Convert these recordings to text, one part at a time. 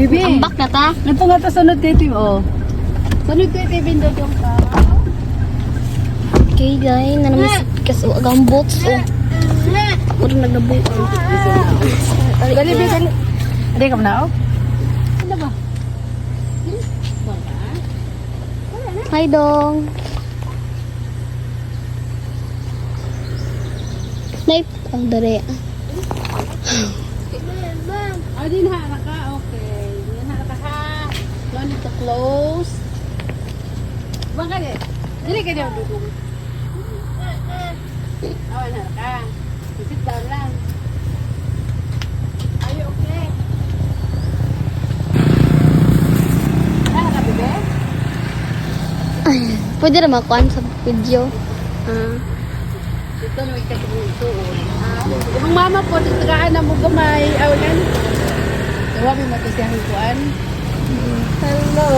Bibi. Ambak na ta. Ito nga ta sunod kay Tim, oh. Sunod kay Tim do yung ka. Okay guys, nanamis kaso agang boats oh. Puro nagnabuo. Dali, Bi, dali. Adi ka na, oh. Ano ba? Hi dong. Night ang dere. Oh, din ha, naka, okay. Din ha, naka ha. No need to close. Baka di. Dili ka daw dudong. Oh, naka. Sit down lang. Are you okay? Naka, bebe? Pwede na makuhan sa video. Ito na may katulong ito. Yung mama po, tagaan na mo gamay. Awalan. Tawabi mo ito siyang kuan. Hello.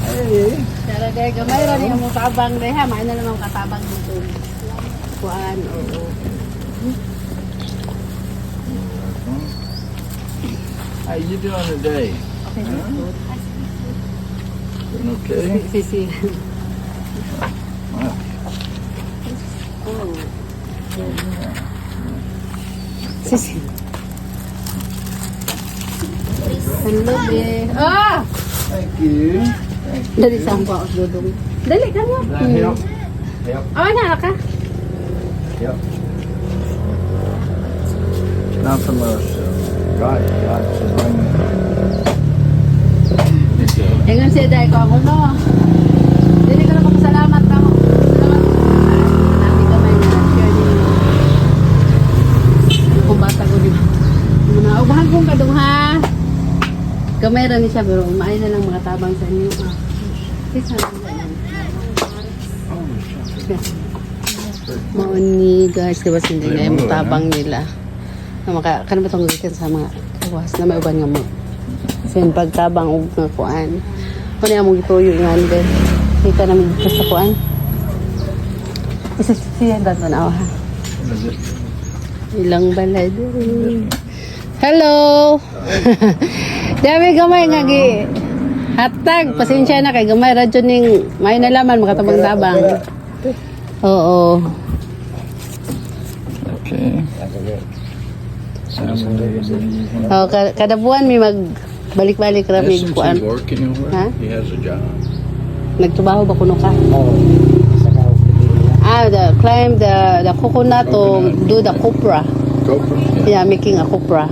Ay. Tara kaya gamay rin yung mga tabang rin ha. Main na naman katabang dito. Kuan, oo. How you doing today? Okay, good. Doing okay? Sisi. Wow. Oh. Sisi. Hello, be. Ah! Thank you. Thank you. Dali sa ang paos dudong. Dali ka mo. Does that help? Help. Oh, na ka. Yep. Not from us. God should bring it. Ingon siya dahil ko ako, no? Dili ko na papasalamat ka mo. Salamat ko. Marami ka may na-share din. Kung bata ko din. Muna, ubahan kong kadong ha. Kamay rin siya, pero umain na lang mga tabang sa inyo. Isa lang. Mauni guys, diba hindi na yung tabang nila. Kano ba itong gitin sa mga kawas na may uban nga mo. Kasi yung pagtabang og nga kuan. Kung yung mong ituyo nga nila. Kita namin dito sa kuan. Isa siya dito na ha. Ilang balay diri. Hello! Dami gamay nga gi. Hatag, pasensya na kay gamay radyo ning may nalaman makatabang-tabang. Oo. Okay. Oh, kada buwan may magbalik-balik rami Isn't kuan. he working anywhere? Huh? He has a job. Nagtrabaho ba kuno ka? Climb the coconut to do the copra. Cobra? Yeah, making a copra.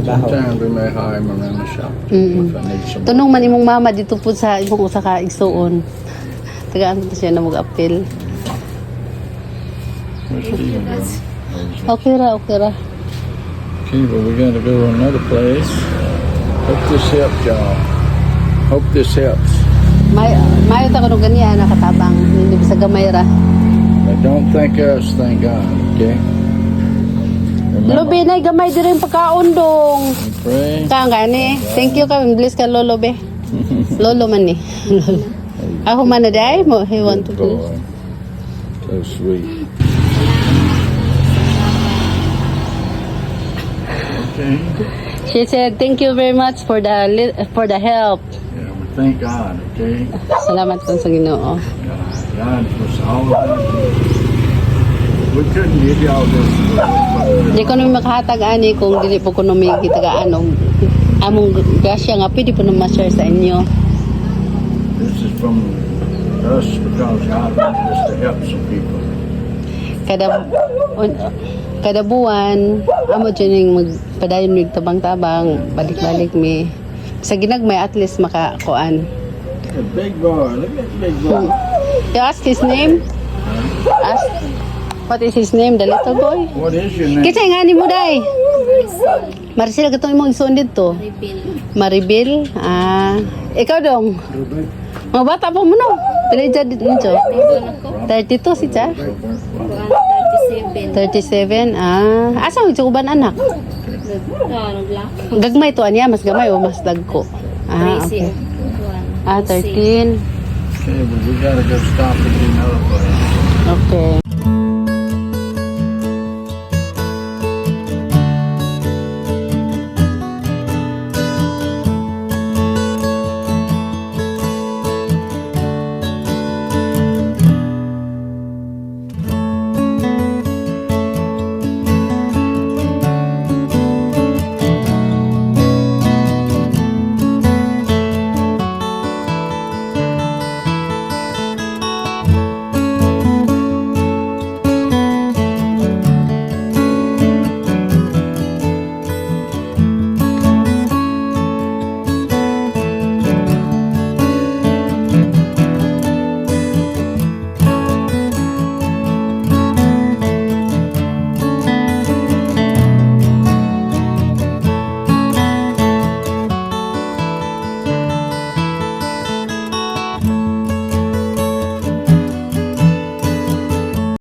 Sometimes we may hire him around the shop. Mm. If I need some. Tunong man imong mama dito po sa imong usa ka igsuon. Tagaan po siya na mag-appeal. Where's Steven going? Okay ra, okay ra. Okay, but we gotta go to another place. Hope this helps y'all. Hope this helps. Mayo ta kuno ganiya nakatabang hindi sa gamay ra. But don't thank us, thank God, okay? Lobe na gamay diri yung pagkaon dong. We pray. Ka gani. Thank you ka bless ka lolo be. Lolo man ni. Ako man na dai mo he want to Good do. boy. So sweet. Okay. She said thank you very much for the help. Yeah, we thank God, okay? Salamat po sa Ginoo. God was all of that. We couldn't give y'all this. Di ko naman makahatag ani kung dili po ko naman kitagaan og among grasya nga pwede po naman ma-share sa inyo. This is from us because God wanted us to help some people. Kada buwan amo dyan yung magpadayon mig tabang-tabang balik-balik mi sa ginagmay at least makakuan. A big boy. Look at the big boy. You ask his name? Ask what is his name, the little boy? What is your name? Kisay nga ni mo day? Maricel, katong imong isuon dito. Maribel. Ikaw dong. Mga bata pa mo no. Pila dyan dito nito? 32 si Cha? 37. Asa mo uban anak? Gagmay to anya, mas gamay o mas dagko? Okay. 13. Okay, but we gotta go stop at another place. Okay.